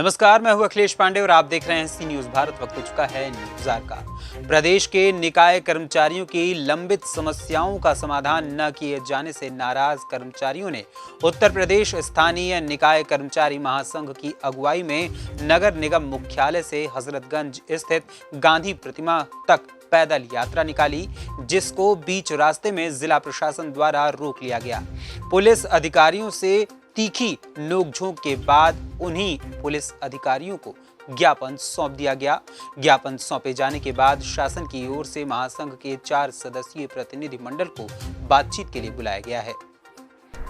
नमस्कार, मैं हूं अखिलेश पांडे और आप देख रहे हैं सी न्यूज भारत। वक्त हो चुका है न्यूज़ आवर का। प्रदेश के निकाय कर्मचारियों की लंबित समस्याओं का समाधान न किए जाने से नाराज कर्मचारियों ने उत्तर प्रदेश स्थानीय निकाय कर्मचारी महासंघ की अगुवाई में नगर निगम मुख्यालय से हजरतगंज स्थित गांधी प्रतिमा तक पैदल यात्रा निकाली, जिसको बीच रास्ते में जिला प्रशासन द्वारा रोक लिया गया। पुलिस अधिकारियों से तीखी नोकझोंक के बाद उन्हीं पुलिस अधिकारियों को ज्ञापन सौंप दिया गया। ज्ञापन सौंपे जाने के बाद शासन की ओर से महासंघ के 4 सदस्यीय प्रतिनिधि मंडल को बातचीत के लिए बुलाया गया है।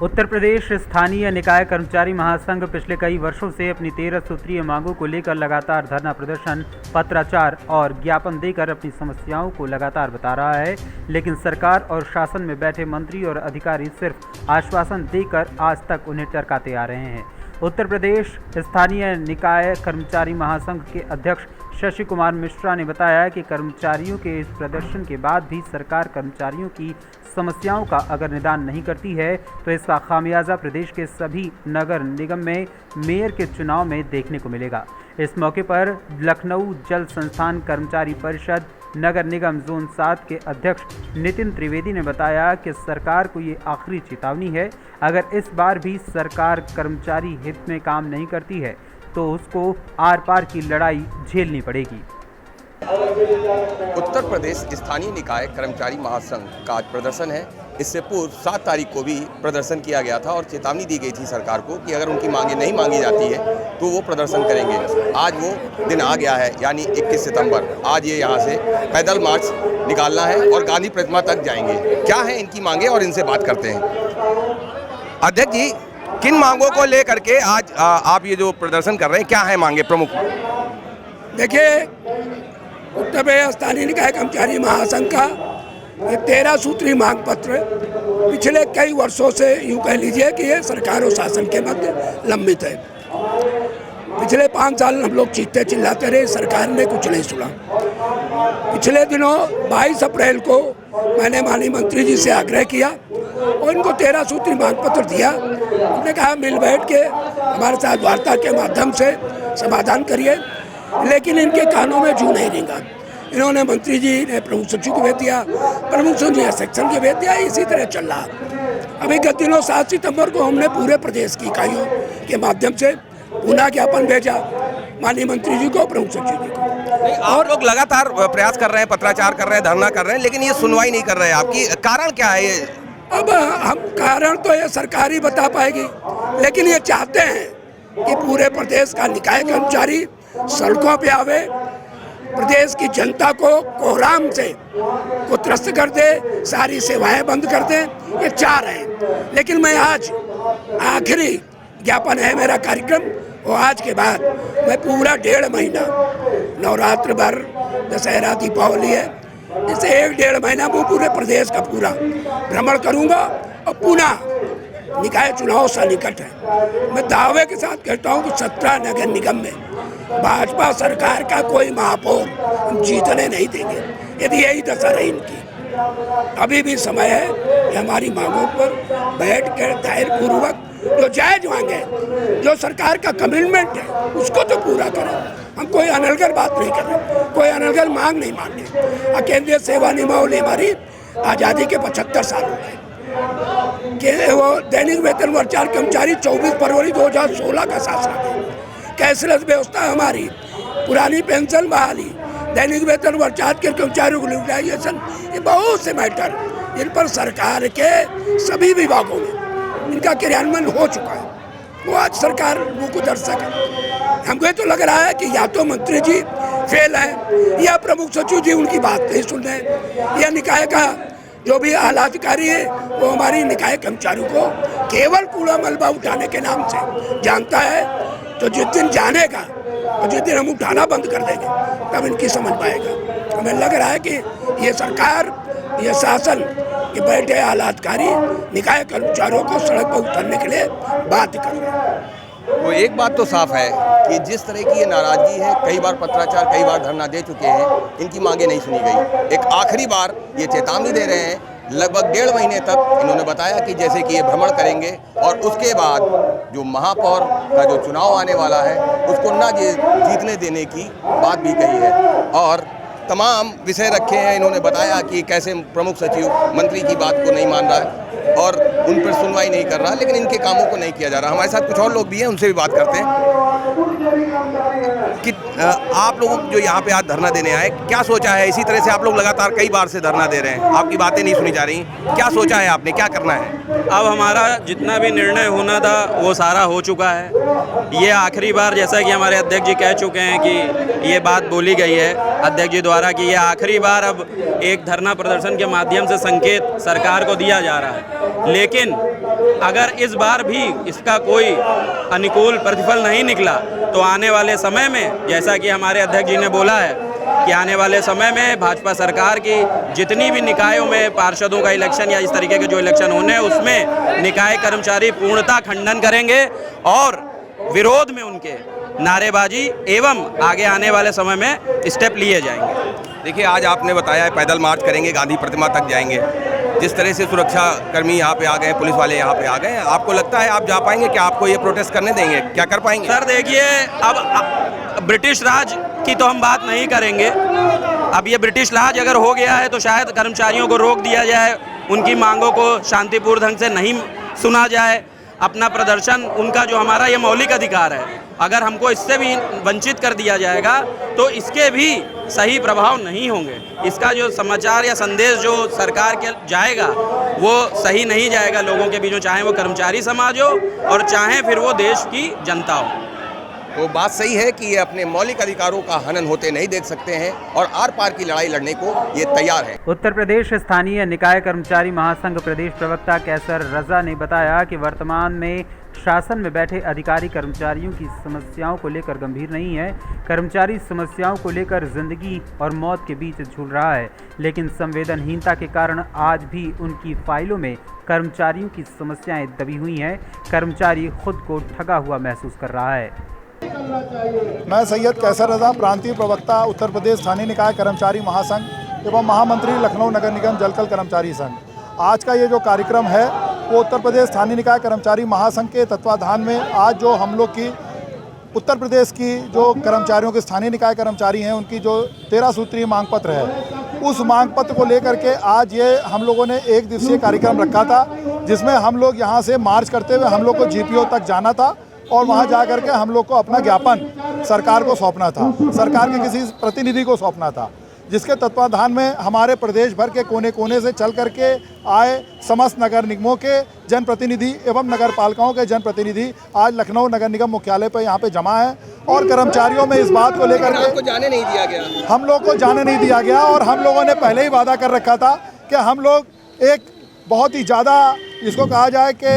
उत्तर प्रदेश स्थानीय निकाय कर्मचारी महासंघ पिछले कई वर्षों से अपनी 13 सूत्रीय मांगों को लेकर लगातार धरना प्रदर्शन, पत्राचार और ज्ञापन देकर अपनी समस्याओं को लगातार बता रहा है, लेकिन सरकार और शासन में बैठे मंत्री और अधिकारी सिर्फ आश्वासन देकर आज तक उन्हें टरकाते आ रहे हैं। उत्तर प्रदेश स्थानीय निकाय कर्मचारी महासंघ के अध्यक्ष शशि कुमार मिश्रा ने बताया कि कर्मचारियों के इस प्रदर्शन के बाद भी सरकार कर्मचारियों की समस्याओं का अगर निदान नहीं करती है तो इसका खामियाजा प्रदेश के सभी नगर निगम में मेयर के चुनाव में देखने को मिलेगा। इस मौके पर लखनऊ जल संस्थान कर्मचारी परिषद नगर निगम जोन 7 के अध्यक्ष नितिन त्रिवेदी ने बताया कि सरकार को ये आखिरी चेतावनी है, अगर इस बार भी सरकार कर्मचारी हित में काम नहीं करती है तो उसको आर पार की लड़ाई झेलनी पड़ेगी। उत्तर प्रदेश स्थानीय निकाय कर्मचारी महासंघ का आज प्रदर्शन है। इससे पूर्व 7 तारीख को भी प्रदर्शन किया गया था और चेतावनी दी गई थी सरकार को कि अगर उनकी मांगें नहीं मांगी जाती है तो वो प्रदर्शन करेंगे। आज वो दिन आ गया है, यानी 21 सितंबर। आज ये यहाँ से पैदल मार्च निकालना है और गांधी प्रतिमा तक जाएंगे। क्या है इनकी मांगें और इनसे बात करते हैं। अध्यक्ष जी, किन मांगों को लेकर के आज आप ये जो प्रदर्शन कर रहे हैं, क्या है मांगे प्रमुख? देखिए, उत्तर प्रदेश स्थानीय निकाय कर्मचारी महासंघ का ये 13 सूत्री मांग पत्र पिछले कई वर्षों से यूँ कह लीजिए कि ये सरकार और शासन के मध्य लंबित है। पिछले 5 साल हम लोग चीखते चिल्लाते रहे, सरकार ने कुछ नहीं सुना। पिछले दिनों 22 अप्रैल को मैंने माननीय मंत्री जी से आग्रह किया और इनको 13 सूत्री मांग पत्र दिया। उन्होंने कहा मिल बैठ के हमारे साथ वार्ता के माध्यम से समाधान करिए, लेकिन इनके कानों में जू नहीं रेंगा। इन्होंने मंत्री जी ने प्रमुख सचिव को भेज दिया, प्रमुख सचिव ने सेक्शन के भेज दिया, इसी तरह चल रहा। अभी गत दिनों 7 सितंबर को हमने पूरे प्रदेश की इकाइयों के माध्यम से पुनः ज्ञापन भेजा माननीय मंत्री जी को, प्रमुख सचिव जी को। और लोग लगातार प्रयास कर रहे हैं, पत्राचार कर रहे हैं, धरना कर रहे हैं, लेकिन ये सुनवाई नहीं कर रहे हैं। आपकी कारण क्या है? ये अब हम कारण तो ये सरकार ही बता पाएगी, लेकिन ये चाहते हैं कि पूरे प्रदेश का निकाय कर्मचारी सड़कों पे आवे, प्रदेश की जनता को कोहराम से को त्रस्त कर दे, सारी सेवाएं बंद कर दे, ये चाह रहे हैं। लेकिन मैं आज आखिरी ज्ञापन है मेरा कार्यक्रम, और आज के बाद मैं पूरा 1.5 महीना, नवरात्र भर, दशहरा, दीपावली है, इसे 1-1.5 महीना वो पूरे प्रदेश का पूरा भ्रमण करूंगा और पुनः निकाय चुनाव सन्निकट है। मैं दावे के साथ कहता हूं कि 17 नगर निगम में भाजपा सरकार का कोई महापौर हम जीतने नहीं देंगे यदि यही दशा रही इनकी। अभी भी समय है कि हमारी मांगों पर बैठ कर धैर्यपूर्वक जो जायज मांगे, जो सरकार का कमिटमेंट है, उसको तो पूरा करें। हम कोई अनलगर बात नहीं कर रहे, कोई अनलगर मांग नहीं मांगे। केंद्रीय सेवा नियमावली हमारी आज़ादी के 75 साल हो गए कि वो दैनिक वेतन वर्चार कर्मचारी 24 फरवरी 2016 का शासन है। कैशलेस व्यवस्था हमारी, पुरानी पेंशन बहाली, दैनिक वेतन वर्चार के कर्मचारियों को यूटिलाइजेशन, ये बहुत से मैटर जिन पर सरकार के सभी विभागों में इनका क्रियान्वयन हो चुका है, वो आज सरकार मुँह को दर्शक है। हमको तो लग रहा है कि या तो मंत्री जी फेल हैं या प्रमुख सचिव जी उनकी बात नहीं सुन रहे हैं, या निकाय का जो भी आला अधिकारी है वो हमारी निकाय कर्मचारियों को केवल कूड़ा मलबा उठाने के नाम से जानता है। तो जिस दिन जानेगा और जिस दिन हम उठाना बंद कर देंगे तब इनकी समझ पाएगा। हमें लग रहा है कि ये सरकार, ये शासन के बैठे आला अधिकारी निकाय कर्मचारियों को सड़क पर उतरने के लिए बाध्य कर रहे हैं। तो एक बात तो साफ है कि जिस तरह की ये नाराजगी है, कई बार पत्राचार, कई बार धरना दे चुके हैं, इनकी मांगे नहीं सुनी गई। एक आखिरी बार ये चेतावनी दे रहे हैं लगभग 1.5 महीने तक इन्होंने बताया कि जैसे कि ये भ्रमण करेंगे और उसके बाद जो महापौर का जो चुनाव आने वाला है उसको ना जीतने देने की बात भी कही है और तमाम विषय रखे हैं। इन्होंने बताया कि कैसे प्रमुख सचिव मंत्री की बात को नहीं मान रहा है और उन पर सुनवाई नहीं कर रहा, लेकिन इनके कामों को नहीं किया जा रहा। हमारे साथ कुछ और लोग भी हैं, उनसे भी बात करते हैं कि आप लोग जो यहाँ पे आज धरना देने आए, क्या सोचा है? इसी तरह से आप लोग लगातार कई बार से धरना दे रहे हैं, आपकी बातें नहीं सुनी जा रही, क्या सोचा है आपने, क्या करना है? अब हमारा जितना भी निर्णय होना था वो सारा हो चुका है। ये आखिरी बार, जैसा कि हमारे अध्यक्ष जी कह चुके हैं कि ये बात बोली गई है अध्यक्ष जी द्वारा कि ये आखिरी बार अब एक धरना प्रदर्शन के माध्यम से संकेत सरकार को दिया जा रहा है। लेकिन अगर इस बार भी इसका कोई अनुकूल प्रतिफल नहीं निकला तो आने वाले समय में, जैसा कि हमारे अध्यक्ष जी ने बोला है कि आने वाले समय में भाजपा सरकार की जितनी भी निकायों में पार्षदों का इलेक्शन या इस तरीके के जो इलेक्शन होने हैं उसमें निकाय कर्मचारी पूर्णतः खंडन करेंगे और विरोध में उनके नारेबाजी एवं आगे आने वाले समय में स्टेप लिए जाएंगे। देखिए, आज आपने बताया है पैदल मार्च करेंगे, गांधी प्रतिमा तक जाएंगे। जिस तरह से सुरक्षा कर्मी यहाँ पे आ गए, पुलिस वाले यहाँ पे आ गए, आपको लगता है आप जा पाएंगे? क्या आपको ये प्रोटेस्ट करने देंगे? क्या कर पाएंगे? सर देखिए, अब ब्रिटिश राज की तो हम बात नहीं करेंगे। अब ये ब्रिटिश राज अगर हो गया है तो शायद कर्मचारियों को रोक दिया जाए, उनकी मांगों को शांतिपूर्ण ढंग से नहीं सुना जाए, अपना प्रदर्शन, उनका जो हमारा ये मौलिक अधिकार है, अगर हमको इससे भी वंचित कर दिया जाएगा तो इसके भी सही प्रभाव नहीं होंगे। इसका जो समाचार या संदेश जो सरकार के जाएगा वो सही नहीं जाएगा लोगों के बीच में, चाहे वो कर्मचारी समाज हो और चाहे फिर वो देश की जनता हो। वो बात सही है कि ये अपने मौलिक अधिकारों का हनन होते नहीं देख सकते हैं और आर पार की लड़ाई लड़ने को ये तैयार है। उत्तर प्रदेश स्थानीय निकाय कर्मचारी महासंघ प्रदेश प्रवक्ता कैसर रजा ने बताया कि वर्तमान में शासन में बैठे अधिकारी कर्मचारियों की समस्याओं को लेकर गंभीर नहीं है। कर्मचारी समस्याओं को लेकर जिंदगी और मौत के बीच झूल रहा है, लेकिन संवेदनहीनता के कारण आज भी उनकी फाइलों में कर्मचारियों की समस्याएं दबी हुई हैं। कर्मचारी खुद को ठगा हुआ महसूस कर रहा है। मैं सैयद कैसर रजा, प्रांतीय प्रवक्ता, उत्तर प्रदेश स्थानीय निकाय कर्मचारी महासंघ एवं महामंत्री लखनऊ नगर निगम जलकल कर्मचारी संघ। आज का ये जो कार्यक्रम है वो उत्तर प्रदेश स्थानीय निकाय कर्मचारी महासंघ के तत्वाधान में आज जो हम लोग की उत्तर प्रदेश की जो कर्मचारियों के स्थानीय निकाय कर्मचारी हैं उनकी जो 13 सूत्रीय मांग पत्र है, उस मांग पत्र को लेकर के आज ये हम लोगों ने एक दिवसीय कार्यक्रम रखा था, जिसमें हम लोग यहाँ से मार्च करते हुए हम लोग को GPO तक जाना था और वहाँ जा कर के हम लोग को अपना ज्ञापन सरकार को सौंपना था, सरकार के किसी प्रतिनिधि को सौंपना था, जिसके तत्वाधान में हमारे प्रदेश भर के कोने कोने से चल करके आए समस्त नगर निगमों के जनप्रतिनिधि एवं नगर पालिकाओं के जनप्रतिनिधि आज लखनऊ नगर निगम मुख्यालय पर यहाँ पे जमा है और कर्मचारियों में इस बात को लेकर के जाने नहीं दिया गया, हम लोग को जाने नहीं दिया गया और हम लोगों ने पहले ही वादा कर रखा था कि हम लोग एक बहुत ही ज़्यादा इसको कहा जाए कि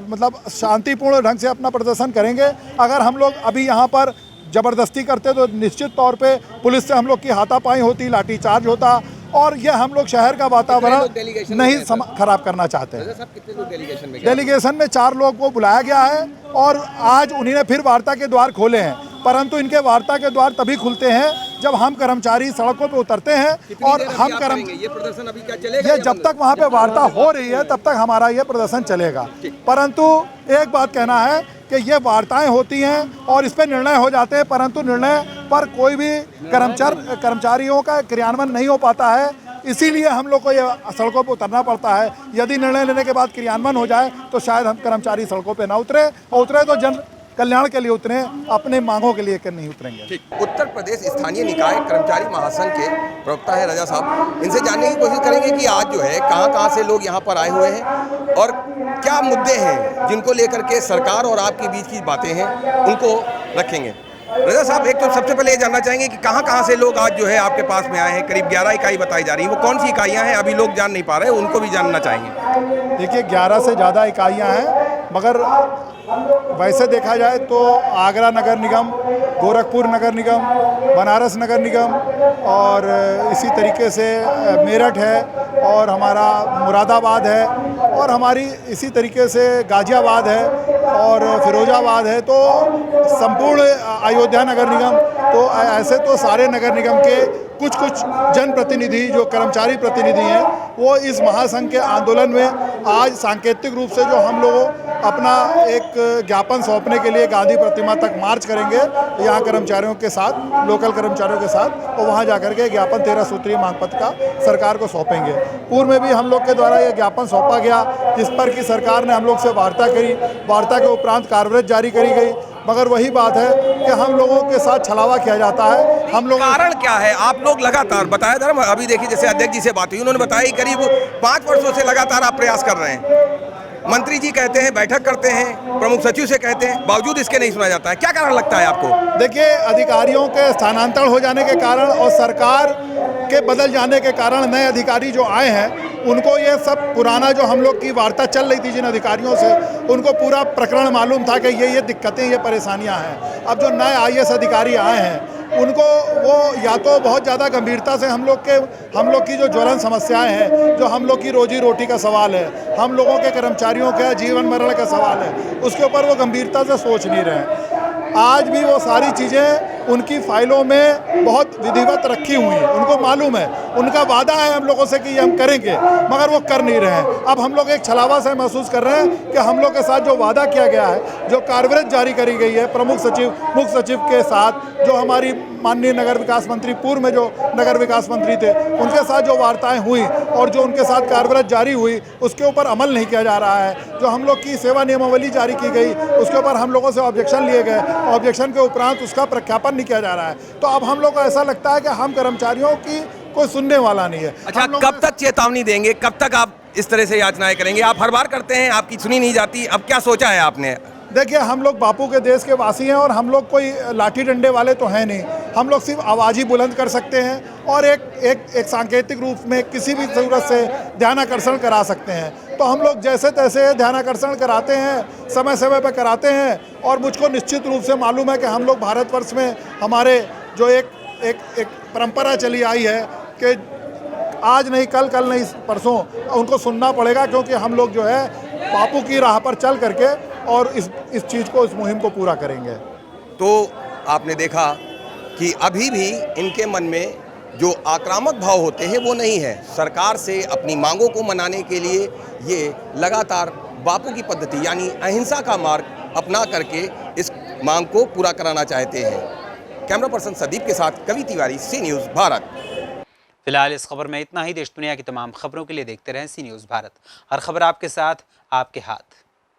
मतलब शांतिपूर्ण ढंग से अपना प्रदर्शन करेंगे। अगर हम लोग अभी यहाँ पर ज़बरदस्ती करते तो निश्चित तौर पे पुलिस से हम लोग की हाथापाई होती, लाठीचार्ज होता और ये हम लोग शहर का वातावरण नहीं खराब करना चाहते हैं। डेलीगेशन में 4 लोग को बुलाया गया है और आज उन्होंने फिर वार्ता के द्वार खोले हैं, परंतु इनके वार्ता के द्वार तभी खुलते हैं जब हम कर्मचारी सड़कों पे उतरते हैं और हम ये प्रदर्शन अभी क्या चलेगा? ये जब तक वहाँ पे वार्ता हो रही है तब तक हमारा ये प्रदर्शन चलेगा। परंतु एक बात कहना है कि ये वार्ताएं होती हैं और इस पर निर्णय हो जाते हैं, परंतु निर्णय पर कोई भी कर्मचारियों का क्रियान्वयन नहीं हो पाता है। इसीलिए हम लोग को ये सड़कों पर उतरना पड़ता है। यदि निर्णय लेने के बाद क्रियान्वयन हो जाए तो शायद हम कर्मचारी सड़कों पर ना उतरे, और उतरे तो जन कल्याण के लिए उतरे, अपने मांगों के लिए नहीं उतरेंगे। उत्तर प्रदेश स्थानीय निकाय कर्मचारी महासंघ के प्रवक्ता है रजा साहब, इनसे जानने की कोशिश करेंगे कि आज जो है कहां से लोग यहां पर आए हुए हैं और क्या मुद्दे हैं जिनको लेकर के सरकार और आपके बीच की बातें हैं उनको रखेंगे। रजा साहब, एक तो सबसे पहले ये जानना चाहेंगे कि कहां से लोग आज जो है आपके पास में आए हैं? करीब 11 इकाई बताई जा रही है, वो कौन सी इकाइयां हैं? अभी लोग जान नहीं पा रहे, उनको भी जानना चाहेंगे। देखिए, 11 से ज़्यादा इकाइयाँ हैं, मगर वैसे देखा जाए तो आगरा नगर निगम, गोरखपुर नगर निगम, बनारस नगर निगम और इसी तरीके से मेरठ है और हमारा मुरादाबाद है और हमारी इसी तरीके से गाजियाबाद है और फिरोजाबाद है। तो संपूर्ण अयोध्या नगर निगम, तो ऐसे तो सारे नगर निगम के कुछ जनप्रतिनिधि जो कर्मचारी प्रतिनिधि हैं वो इस महासंघ के आंदोलन में आज सांकेतिक रूप से जो हम लोग अपना एक ज्ञापन सौंपने के लिए गांधी प्रतिमा तक मार्च करेंगे यहाँ कर्मचारियों के साथ, लोकल कर्मचारियों के साथ, और वहाँ जाकर के ज्ञापन 13 सूत्रीय मांग पत्र का सरकार को सौंपेंगे। पूर्व में भी हम लोग के द्वारा ये ज्ञापन सौंपा गया जिस पर कि सरकार ने हम लोग से वार्ता करी, वार्ता के उपरांत कार्रवाई जारी करी गई, मगर वही बात है कि हम लोगों के साथ छलावा किया जाता है। हम लोग कारण क्या है? आप लोग लगातार बताया था, अभी देखिए जैसे अध्यक्ष जी से बात हुई, उन्होंने बताया कि करीब 5 वर्षों से लगातार आप प्रयास कर रहे हैं। मंत्री जी कहते हैं, बैठक करते हैं, प्रमुख सचिव से कहते हैं, बावजूद इसके नहीं सुना जाता है। क्या कारण लगता है आपको? देखिए, अधिकारियों के स्थानांतरण हो जाने के कारण और सरकार के बदल जाने के कारण नए अधिकारी जो आए हैं उनको ये सब पुराना जो हम लोग की वार्ता चल रही थी जिन अधिकारियों से, उनको पूरा प्रकरण मालूम था कि ये दिक्कतें, ये परेशानियां हैं। अब जो नए IAS अधिकारी आए हैं उनको वो या तो बहुत ज़्यादा गंभीरता से हम लोग की जो ज्वलन समस्याएं हैं, जो हम लोग की रोजी रोटी का सवाल है, हम लोगों के कर्मचारियों का जीवन मरण का सवाल है, उसके ऊपर वो गंभीरता से सोच नहीं रहे। आज भी वो सारी चीज़ें उनकी फाइलों में बहुत विधिवत रखी हुई हैं, उनको मालूम है, उनका वादा है हम लोगों से कि ये हम करेंगे, मगर वो कर नहीं रहे हैं। अब हम लोग एक छलावा से महसूस कर रहे हैं कि हम लोग के साथ जो वादा किया गया है, जो कार्रवाई जारी करी गई है प्रमुख सचिव, मुख्य सचिव के साथ, जो हमारी माननीय नगर विकास मंत्री, पूर्व में जो नगर विकास मंत्री थे, उनके साथ जो वार्ताएं हुई और जो उनके साथ कार्रवाई जारी हुई, उसके ऊपर अमल नहीं किया जा रहा है। जो हम लोग की सेवा नियमावली जारी की गई, उसके ऊपर हम लोगों से ऑब्जेक्शन लिए गए, ऑब्जेक्शन के उपरांत उसका प्रख्यापन नहीं किया जा रहा है। तो अब हम लोग को ऐसा लगता है कि हम कर्मचारियों की कोई सुनने वाला नहीं है। अच्छा, कब तक चेतावनी देंगे? कब तक आप इस तरह से याचनाएं करेंगे? आप हर बार करते हैं, आपकी सुनी नहीं जाती, अब क्या सोचा है आपने? देखिए, हम लोग बापू के देश के वासी हैं और हम लोग कोई लाठी डंडे वाले तो हैं नहीं। हम लोग सिर्फ आवाज़ ही बुलंद कर सकते हैं और एक सांकेतिक रूप में किसी भी ज़रूरत से ध्यानाकर्षण करा सकते हैं। तो हम लोग जैसे तैसे ध्यानाकर्षण कराते हैं, समय समय पर कराते हैं। और मुझको निश्चित रूप से मालूम है कि हम लोग भारतवर्ष में हमारे जो एक परंपरा चली आई है कि आज नहीं कल, कल नहीं परसों उनको सुनना पड़ेगा, क्योंकि हम लोग जो है बापू की राह पर चल करके और इस चीज़ को, इस मुहिम को पूरा करेंगे। तो आपने देखा कि अभी भी इनके मन में जो आक्रामक भाव होते हैं वो नहीं है। सरकार से अपनी मांगों को मनाने के लिए ये लगातार बापू की पद्धति यानी अहिंसा का मार्ग अपना करके इस मांग को पूरा कराना चाहते हैं। कैमरा पर्सन सदीप के साथ कवि तिवारी, सी न्यूज़ भारत। फिलहाल इस खबर में इतना ही। देश दुनिया की तमाम खबरों के लिए देखते रहें सी न्यूज़ भारत। हर खबर आपके साथ, आपके हाथ।